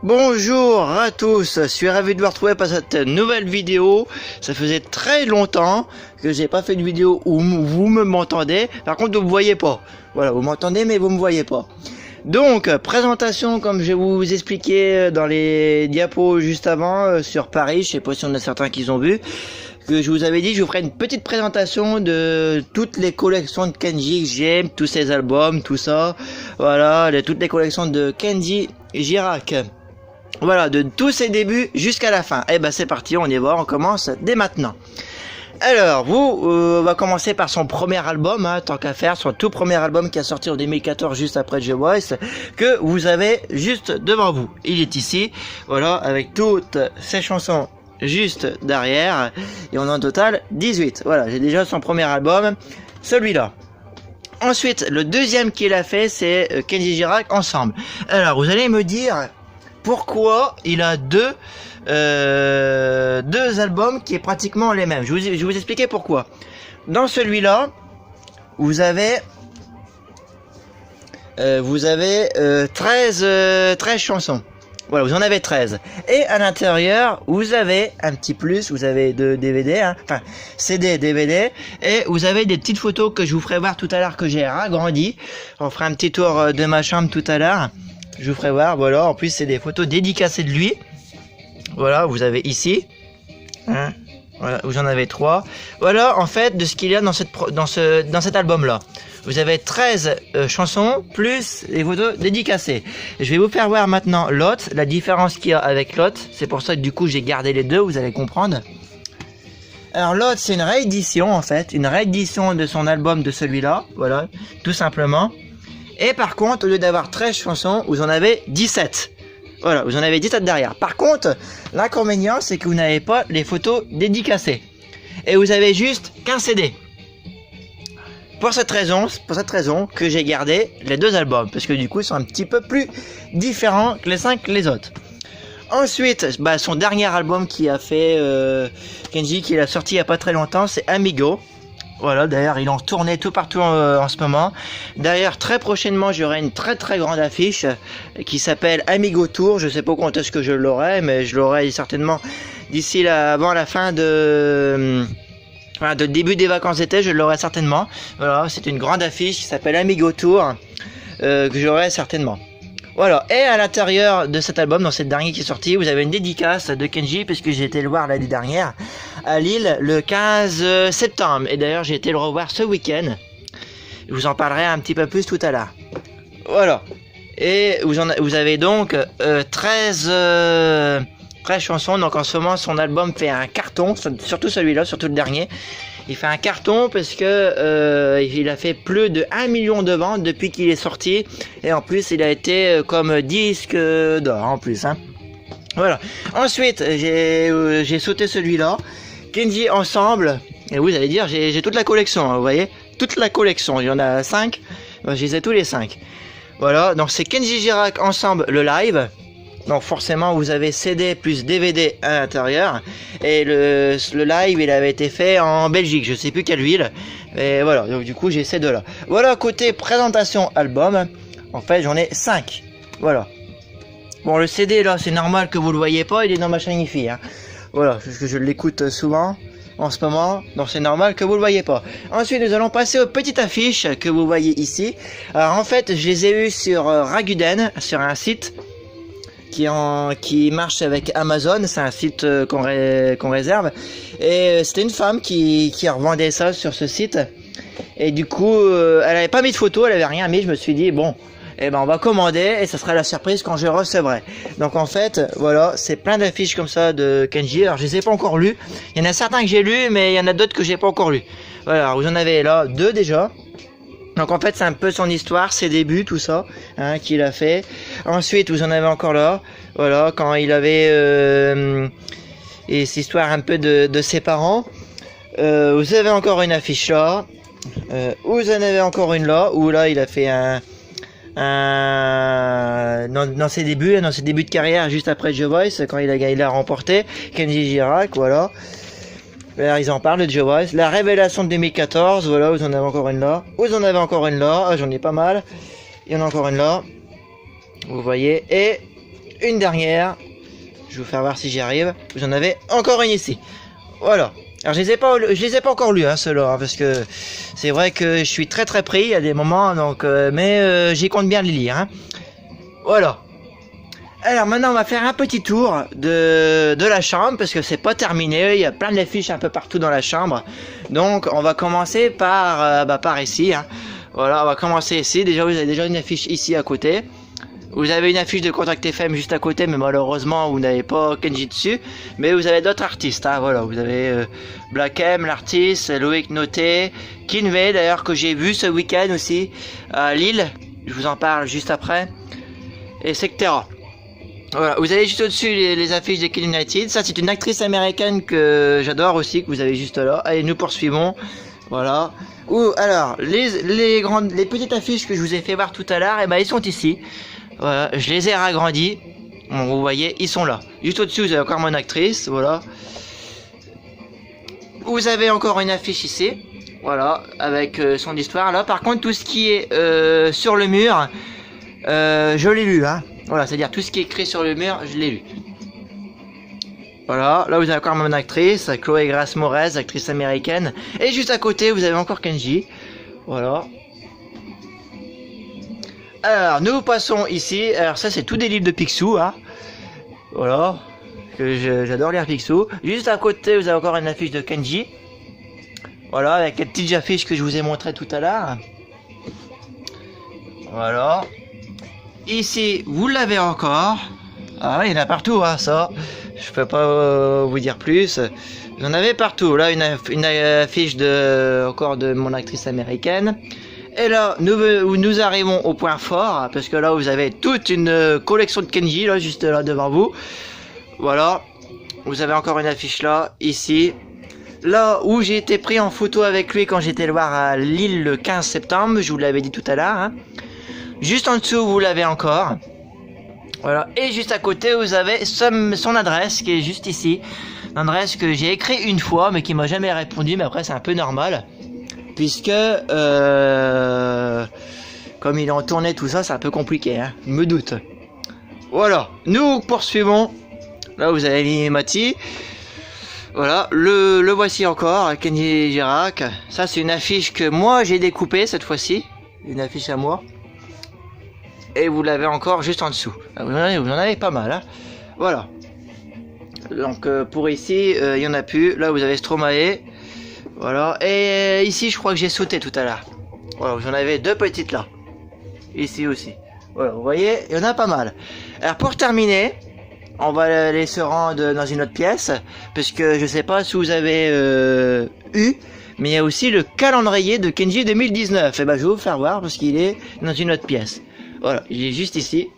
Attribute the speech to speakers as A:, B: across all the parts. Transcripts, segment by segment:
A: Bonjour à tous, je suis ravi de vous retrouver pour cette nouvelle vidéo. Ça faisait très longtemps que j'ai pas fait de vidéo où vous m'entendez. Par contre, vous me voyez pas. Voilà, vous m'entendez mais vous me voyez pas. Donc, présentation comme je vais vous expliquer dans les diapos juste avant sur Paris. Je sais pas si on a certains qui ont vu. Que je vous avais dit, je vous ferai une petite présentation de toutes les collections de Kenji que j'aime, tous ses albums, tout ça. Voilà, toutes les collections de Kenji Girac. Voilà, de tous ses débuts jusqu'à la fin. Et ben c'est parti, on y va, on commence dès maintenant. Alors, on va commencer par son premier album, hein, tant qu'à faire, son tout premier album qui a sorti en 2014, juste après The Voice, que vous avez juste devant vous. Il est ici, voilà, avec toutes ses chansons juste derrière, et on a en total 18. Voilà, j'ai déjà son premier album, celui-là. Ensuite, le deuxième qu'il a fait, c'est Kenji Girac Ensemble. Alors, vous allez me dire pourquoi il a deux albums qui est pratiquement les mêmes. Je vais vous expliquer pourquoi. Dans celui-là, vous avez 13 chansons. Voilà, vous en avez 13. Et à l'intérieur, vous avez un petit plus, vous avez deux DVD, hein, enfin CD, DVD, et vous avez des petites photos que je vous ferai voir tout à l'heure que j'ai agrandi. On fera un petit tour de ma chambre tout à l'heure. Je vous ferai voir, voilà, en plus c'est des photos dédicacées de lui. Voilà, vous avez ici. Hein, voilà, vous en avez 3. Voilà, en fait, de ce qu'il y a dans cet album-là. Vous avez 13 chansons, plus les photos dédicacées. Je vais vous faire voir maintenant l'autre, la différence qu'il y a avec l'autre. C'est pour ça que du coup j'ai gardé les deux, vous allez comprendre. Alors l'autre, c'est une réédition en fait, une réédition de son album de celui-là, voilà, tout simplement. Et par contre, au lieu d'avoir 13 chansons, vous en avez 17. Voilà, vous en avez 17 derrière. Par contre, l'inconvénient, c'est que vous n'avez pas les photos dédicacées. Et vous avez juste qu'un CD. Pour cette raison que j'ai gardé les deux albums. Parce que du coup, ils sont un petit peu plus différents que les autres. Ensuite, son dernier album qui a fait Kenji, qu'il a sorti il n'y a pas très longtemps, c'est Amigo. Voilà, d'ailleurs, il en tournait tout partout en ce moment. D'ailleurs, très prochainement, j'aurai une très très grande affiche qui s'appelle Amigo Tour. Je sais pas quand est-ce que je l'aurai, mais je l'aurai certainement d'ici là, avant la fin de début des vacances d'été, je l'aurai certainement. Voilà, c'est une grande affiche qui s'appelle Amigo Tour que j'aurai certainement. Voilà, et à l'intérieur de cet album, dans cette dernière qui est sortie, vous avez une dédicace de Kenji, puisque j'ai été le voir l'année dernière à Lille le 15 septembre. Et d'ailleurs, j'ai été le revoir ce week-end. Je vous en parlerai un petit peu plus tout à l'heure. Voilà. Et vous avez donc 13 chansons. Donc en ce moment, son album fait un carton, surtout celui-là, surtout le dernier. Il fait un carton parce que il a fait plus de 1 million de ventes depuis qu'il est sorti. Et en plus, il a été comme disque d'or en plus. Hein. Voilà. Ensuite, j'ai sauté celui-là. Kenji Ensemble. Et vous allez dire, j'ai toute la collection. Hein, vous voyez, toute la collection. Il y en a 5. Je les ai tous les 5. Voilà. Donc c'est Kenji Girac Ensemble le live. Donc forcément vous avez CD plus DVD à l'intérieur. Et le live il avait été fait en Belgique, je sais plus quelle ville. Et voilà, donc du coup j'ai ces deux là. Voilà côté présentation album. En fait j'en ai 5. Voilà. Bon le CD là c'est normal que vous le voyez pas, il est dans ma chaîne IFI. Hein. Voilà, parce que je l'écoute souvent en ce moment. Donc c'est normal que vous le voyez pas. Ensuite nous allons passer aux petites affiches que vous voyez ici. Alors en fait je les ai eues sur Rakuten, sur un site qui marche avec Amazon, c'est un site qu'on réserve, et c'était une femme qui revendait ça sur ce site, et du coup elle avait pas mis de photo, elle avait rien mis, je me suis dit bon, eh ben on va commander et ça sera la surprise quand je recevrai. Donc en fait voilà, c'est plein d'affiches comme ça de Kenji. Alors je les ai pas encore lues, il y en a certains que j'ai lus mais il y en a d'autres que j'ai pas encore lus. Voilà, alors, vous en avez là 2 déjà. Donc en fait c'est un peu son histoire, ses débuts, tout ça, hein, qu'il a fait. Ensuite vous en avez encore là, voilà, quand il avait et cette histoire un peu de ses parents. Vous avez encore une affiche là, vous en avez encore une là, où là il a fait dans ses débuts de carrière, juste après The Voice, quand il a remporté Kenji Girac, voilà. Alors, ils en parlent de The Voice. La révélation de 2014, voilà, vous en avez encore une là. Vous en avez encore une là. Ah, j'en ai pas mal. Il y en a encore une là. Vous voyez. Et une dernière. Je vais vous faire voir si j'y arrive. Vous en avez encore une ici. Voilà. Alors je les ai pas encore lus, hein, ceux-là, hein, parce que c'est vrai que je suis très pris à des moments, donc mais j'y compte bien les lire. Hein. Voilà. Alors maintenant on va faire un petit tour de la chambre parce que c'est pas terminé, il y a plein d'affiches un peu partout dans la chambre. Donc on va commencer par ici. Hein. Voilà, on va commencer ici. Déjà vous avez déjà une affiche ici à côté. Vous avez une affiche de Contact FM juste à côté, mais malheureusement vous n'avez pas Kenji dessus. Mais vous avez d'autres artistes. Hein. Voilà, vous avez Black M, l'artiste, Loïc Noté, Kinvey d'ailleurs que j'ai vu ce week-end aussi à Lille. Je vous en parle juste après. Et Sectera. Voilà, vous avez juste au-dessus les affiches des Kill United. Ça, c'est une actrice américaine que j'adore aussi, que vous avez juste là. Allez, nous poursuivons. Voilà. Ou alors, les petites affiches que je vous ai fait voir tout à l'heure, et ben ils sont ici. Voilà, je les ai agrandis. Bon, vous voyez, ils sont là. Juste au-dessus, vous avez encore mon actrice. Voilà. Vous avez encore une affiche ici. Voilà, avec son histoire là. Par contre, tout ce qui est sur le mur, je l'ai lu, hein. Voilà, c'est-à-dire tout ce qui est écrit sur le mur, je l'ai lu. Voilà, là vous avez encore mon actrice, Chloé Grace Moretz, actrice américaine. Et juste à côté, vous avez encore Kenji. Voilà. Alors, nous passons ici. Alors ça, c'est tout des livres de Picsou, hein. Voilà, que j'adore lire Picsou. Juste à côté, vous avez encore une affiche de Kenji. Voilà, avec les petites affiches que je vous ai montrées tout à l'heure. Voilà. Ici, vous l'avez encore. Ah oui, il y en a partout, hein, ça. Je peux pas vous dire plus. Vous en avez partout. Là, une affiche encore de mon actrice américaine. Et là, nous arrivons au point fort, parce que là, vous avez toute une collection de Kenji, là, juste là devant vous. Voilà. Vous avez encore une affiche là, ici. Là où j'ai été pris en photo avec lui quand j'étais le voir à Lille le 15 septembre, je vous l'avais dit tout à l'heure. Hein. Juste en dessous, vous l'avez encore. Voilà. Et juste à côté, vous avez son adresse qui est juste ici. Une adresse que j'ai écrit une fois, mais qui m'a jamais répondu. Mais après, c'est un peu normal. Puisque, comme il est en tournée, tout ça, c'est un peu compliqué. Hein. Je me doute. Voilà. Nous poursuivons. Là, vous avez Mati. Voilà. Le voici encore, Kenji Girac. Ça, c'est une affiche que moi, j'ai découpée cette fois-ci. Une affiche à moi. Et vous l'avez encore juste en dessous. Vous en avez pas mal. Hein. Voilà. Donc pour ici, il y en a plus. Là vous avez Stromae. Voilà. Et ici je crois que j'ai sauté tout à l'heure. Voilà, vous en avez deux petites là. Ici aussi. Voilà, vous voyez, il y en a pas mal. Alors pour terminer, on va aller se rendre dans une autre pièce. Parce que je sais pas si vous avez eu. Mais il y a aussi le calendrier de Kenji 2019. Et ben je vais vous faire voir parce qu'il est dans une autre pièce. Voilà, il est juste ici.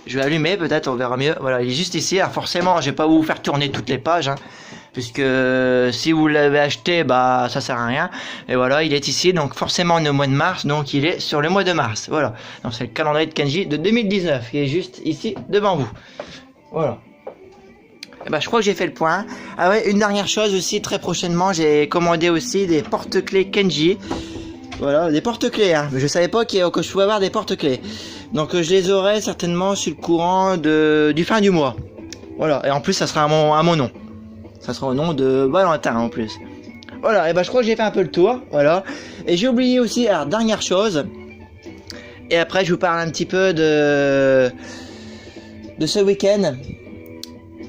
A: Je vais allumer, peut-être, on verra mieux. Voilà, il est juste ici. Alors forcément, je vais pas vous faire tourner toutes les pages, hein, puisque si vous l'avez acheté, bah ça sert à rien. Et voilà, il est ici. Donc forcément, on est au mois de mars, donc il est sur le mois de mars. Voilà. Donc c'est le calendrier de Kenji de 2019, qui est juste ici devant vous. Voilà. Et bah, je crois que j'ai fait le point. Ah ouais, une dernière chose aussi, très prochainement, j'ai commandé aussi des porte-clés Kenji. Voilà, des porte-clés, hein. Je savais pas que je pouvais avoir des porte-clés. Donc je les aurai certainement sur le courant du fin du mois. Voilà, et en plus ça sera à mon nom. Ça sera au nom de Valentin en plus. Voilà, et ben je crois que j'ai fait un peu le tour. Voilà. Et j'ai oublié aussi, alors dernière chose. Et après je vous parle un petit peu de ce week-end.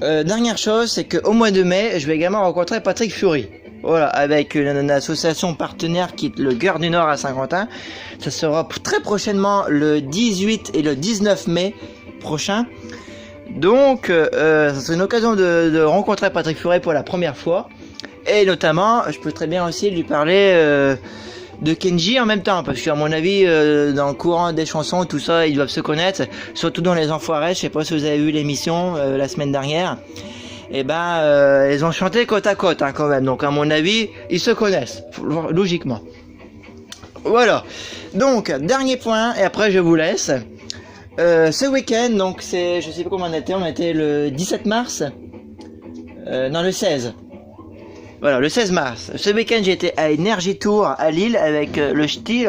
A: Dernière chose, c'est qu'au mois de mai, je vais également rencontrer Patrick Fury. Voilà, avec une association partenaire qui est le Cœur du Nord à Saint-Quentin. Ça sera très prochainement le 18 et le 19 mai prochain. Donc, ça sera une occasion de rencontrer Patrick Furet pour la première fois. Et notamment, je peux très bien aussi lui parler de Kenji en même temps. Parce qu'à mon avis, dans le courant des chansons, tout ça, ils doivent se connaître. Surtout dans Les Enfoirés, je sais pas si vous avez vu l'émission la semaine dernière. Et ben, ils ont chanté côte à côte hein, quand même. Donc à mon avis, ils se connaissent, logiquement. Voilà. Donc, dernier point, et après je vous laisse. Ce week-end, donc c'est, je sais pas comment on était le 17 mars. Non, le 16. Voilà, le 16 mars. Ce week-end, j'ai été à Energy Tour à Lille avec le Ch'ti.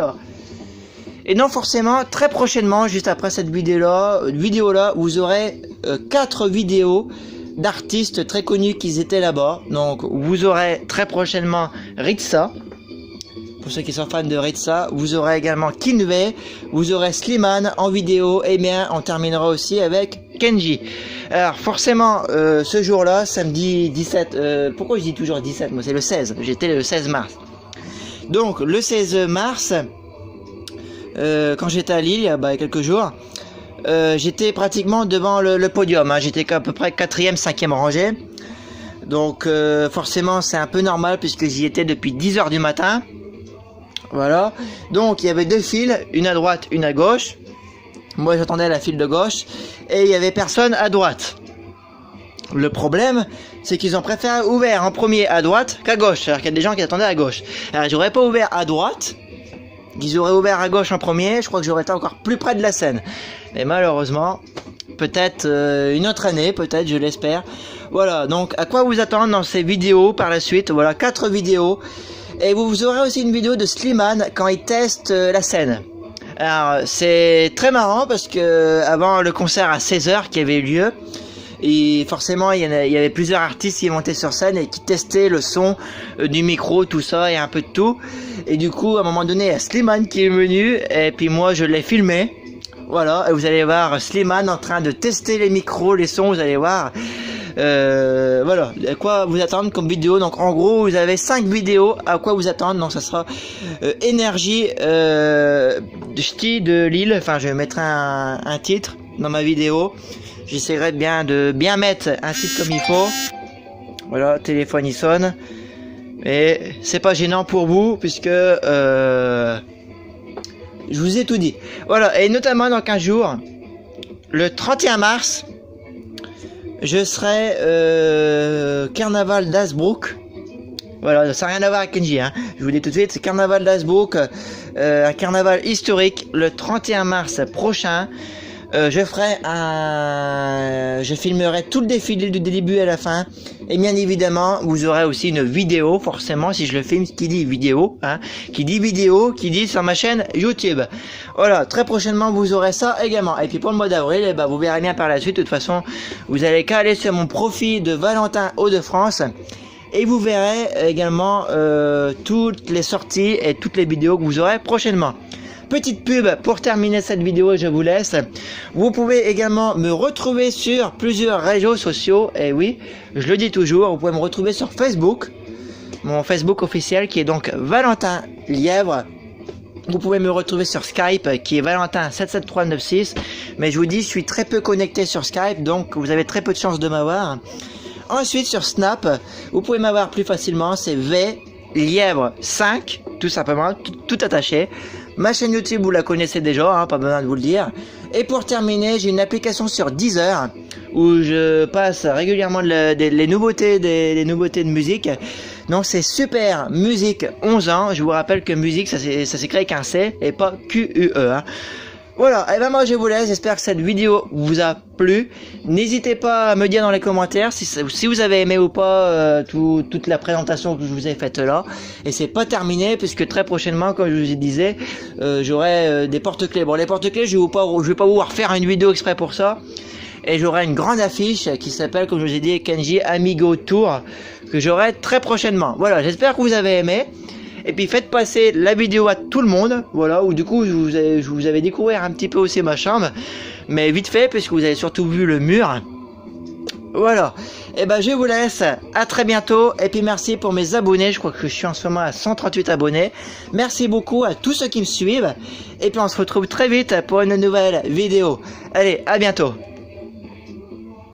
A: Et non, forcément, très prochainement, juste après cette vidéo-là, vous aurez 4 vidéos d'artistes très connus qui étaient là-bas. Donc vous aurez très prochainement Ritza. Pour ceux qui sont fans de Ritza, vous aurez également Kinvey, vous aurez Slimane en vidéo, et bien on terminera aussi avec Kenji. Alors forcément, ce jour-là, samedi 17, pourquoi je dis toujours 17? Moi c'est le 16, j'étais le 16 mars. Donc le 16 mars, quand j'étais à Lille, il y a quelques jours, j'étais pratiquement devant le podium, hein. J'étais à peu près 4e, 5e rangée. Donc forcément c'est un peu normal puisque j'y étais depuis 10 h du matin. Voilà, donc il y avait 2 files, une à droite, une à gauche. Moi j'attendais la file de gauche et il y avait personne à droite. Le problème, c'est qu'ils ont préféré ouvert en premier à droite qu'à gauche, alors qu'il y a des gens qui attendaient à gauche. Alors j'aurais pas ouvert à droite, ils auraient ouvert à gauche en premier, je crois que j'aurais été encore plus près de la scène. Mais malheureusement, peut-être une autre année, peut-être, je l'espère. Voilà, donc à quoi vous attendre dans ces vidéos par la suite? Voilà, 4 vidéos. Et vous aurez aussi une vidéo de Slimane quand il teste la scène. Alors c'est très marrant parce que avant le concert à 16 h qui avait eu lieu, et forcément il y avait plusieurs artistes qui montaient sur scène et qui testaient le son du micro, tout ça et un peu de tout. Et du coup à un moment donné il y a Slimane qui est venu et puis moi je l'ai filmé. Voilà, et vous allez voir Slimane en train de tester les micros, les sons, vous allez voir. Voilà, à quoi vous attendre comme vidéo. Donc en gros vous avez 5 vidéos à quoi vous attendre. Donc ça sera énergie de Lille. Enfin je mettrai un titre dans ma vidéo. J'essaierai de bien mettre un titre comme il faut. Voilà, téléphone il sonne. Et c'est pas gênant pour vous puisque je vous ai tout dit. Voilà, et notamment dans 15 jours, le 31 mars, je serai Carnaval d'Hazebrouck. Voilà, ça n'a rien à voir avec Kenji, hein. Je vous dis tout de suite, c'est Carnaval d'Hazebrouck, un carnaval historique, le 31 mars prochain. Je filmerai tout le défilé du début à la fin. Et bien évidemment, vous aurez aussi une vidéo, forcément, si je le filme, qui dit vidéo, hein, qui dit sur ma chaîne YouTube. Voilà, très prochainement, vous aurez ça également. Et puis pour le mois d'avril, eh ben, vous verrez bien par la suite. De toute façon, vous allez qu'à aller sur mon profil de Valentin Hauts-de-France. Et vous verrez également toutes les sorties et toutes les vidéos que vous aurez prochainement. Petite pub pour terminer cette vidéo, je vous laisse. Vous pouvez également me retrouver sur plusieurs réseaux sociaux. Et oui, je le dis toujours, vous pouvez me retrouver sur Facebook. Mon Facebook officiel qui est donc Valentin Lièvre. Vous pouvez me retrouver sur Skype qui est Valentin77396. Mais je vous dis, je suis très peu connecté sur Skype, donc vous avez très peu de chance de m'avoir. Ensuite sur Snap, vous pouvez m'avoir plus facilement, c'est VLièvre5, tout simplement, tout attaché. Ma chaîne YouTube, vous la connaissez déjà, hein, pas besoin de vous le dire. Et pour terminer, j'ai une application sur Deezer où je passe régulièrement les nouveautés de musique. Donc c'est Super Musique 11 ans. Je vous rappelle que musique, ça s'écrit avec un C et pas QUE. Hein. Voilà, et ben moi je vous laisse, j'espère que cette vidéo vous a plu. N'hésitez pas à me dire dans les commentaires si vous avez aimé ou pas toute la présentation que je vous ai faite là. Et c'est pas terminé puisque très prochainement, comme je vous disais, j'aurai des porte-clés. Bon, les porte-clés, je vais pas vous refaire une vidéo exprès pour ça. Et j'aurai une grande affiche qui s'appelle, comme je vous ai dit, Kenji Amigo Tour, que j'aurai très prochainement. Voilà, j'espère que vous avez aimé. Et puis faites passer la vidéo à tout le monde, voilà, où du coup je vous avais découvert un petit peu aussi ma chambre, mais vite fait puisque vous avez surtout vu le mur. Voilà, et ben je vous laisse, à très bientôt, et puis merci pour mes abonnés, je crois que je suis en ce moment à 138 abonnés. Merci beaucoup à tous ceux qui me suivent, et puis on se retrouve très vite pour une nouvelle vidéo. Allez, à bientôt.